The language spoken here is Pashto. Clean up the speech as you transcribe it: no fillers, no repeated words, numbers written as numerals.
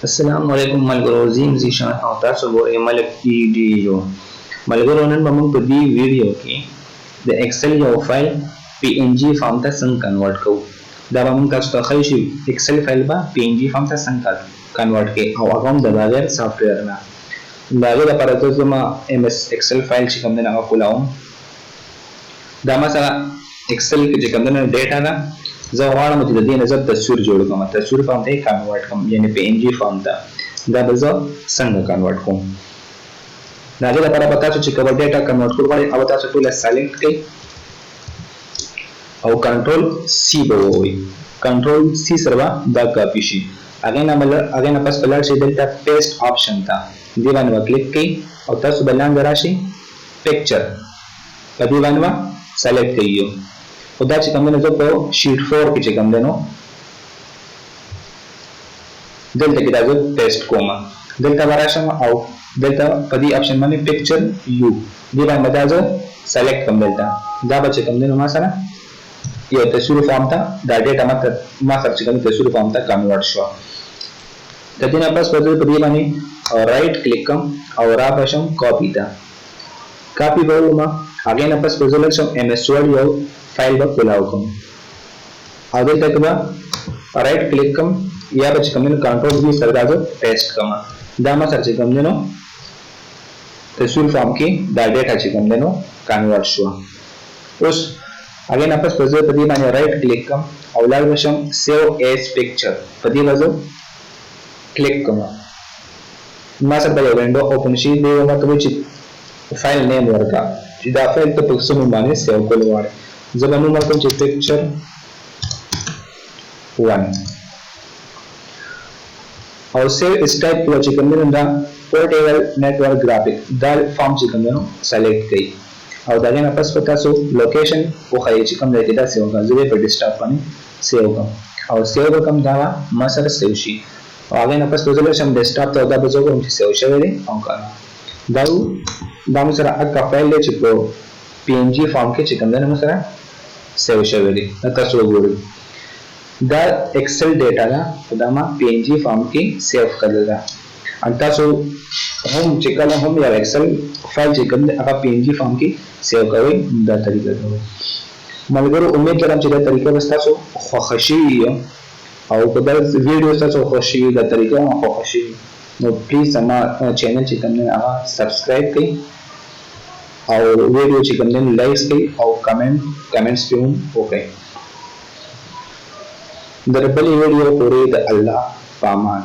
السلام علیکم ملګرو زم زیشان او تاسو ګورئ ملک ویډیو ملګرو نن به موږ په دې ویډیو کې د ایکسل یو فایل پی ان جی فارم ته څنګه کنورټ کوو دا به موږ تاسو ته ښیو چې ایکسل فایل به پی ان جی فارم ته څنګه کنورټ کړئ او هغه هم د بغیر سافټویر نه د هغې لپاره زه زما ایم ایس ایکسل فایل چې کوم دی هغه کولاوم دا ما سره ایکسل کې چې کوم دی ډیټا ده زه غواړم چې د دې نه زه تصویر جوړ کړم تصویر فارم ته یې کنورټ کړم یعنې پی ان جي فارم ته دا به زه څنګه کنورټ کوم د هغې لپاره به تاسو چې کومه ډیټا کنورټ کول غواړئ هغه تاسو ټوله سلیکټ کړئ او کنټرول سی به ووهئ کنټرول سی سره به دا کاپي شي هغې نه پس به لاړ شئ دلته پیسټ آپشن ته دې باندې به کلیک کړئ او تاسو به لاندې راشئ پکچر په دې باندې به سلیکټ کړئ او دا چې کوم دی نو زه په شیټ 4 کې چې کوم دی نو دلته کې دا زه پیسټ کوم دلته به راشم او دلته په دې آپشن باندې پکچر یو دې باندې دا زه سلیکټ کوم دلته دا به چې کوم دی نو ما سره یو تصویر فارم ته دا ډیټا ما سره چې کوم تصویر فارم ته کنورټ شو د دې نه پس په دې باندې رائټ کلیک کوم او را بشم کاپی ته کاپی به وما هغې نه پس په زه لږ شم ایم ایس ورډ یو فایل به کولاو کوم او دلته کې به رائټ کلیک کوم یا به چې کوم دی نو کنټرول وي سره دا زه پیسټ کوم دا ما سره چې کوم دی نو تصویر فارم کې دا ډیټا چې کوم دی نو کنورټ شو اوس هغې نه پس په زه په دې باندې رائټ کلیک کوم او لاړ به شم سیو ایز پکچر په دې به زه کلیک کوم ما سره به یو وینډو اوپن شي دی به ماته وایي چې فایل نیم ورکړه چې دا فایل ته په څه نوم باندې سیو کول غواړې زه به نوم ورکړم چې پکچر 1 او سیو اسټایپ کې چې کوم دی نو دا پورټیبل نیټورک ګرافیک دا فارم چې کوم دی نو سلیکټ کړئ او د هغې نه پس به تاسو لوکیشن وښایئ چې کوم ځای کې دا سیو کړم زه به یې په ډیسکټاپ باندې سیو کړم او سیو به کوم دا به ما سره سیو شي او هغې نه پس به زه شم ډیسکټاپ ته دا به زه وګورم چې سیو شوی دی او که نه دا مو سره هغه فایل دی چې په پی ان جي فارم کې چې کوم دی نو مو سره سیو شوی دی دا تاسو وګورئ دا ایکسل ډیټا ده دا ما پی ان جي فارم کې سیو کړل ده ان تاسو هم چې کله هم یو ایکسل فایل چې کوم دی هغه پی ان جي فارم کې سیو کوئ دا طریقه کوئ ملګرو امید لرم چې دا طریقه به ستاسو خوښه شوي وي او که دا ویډیو ستاسو خوښ شوي دا طریقه هم خوښه شوي نو پلیز زما چینل چې کوم دی هغه سبسکرایب کړئ او ویډیو چې کوم دی لایک کړئ او کمنټس پې هم وکړئ د بلې ویډیو پورې د الله په امان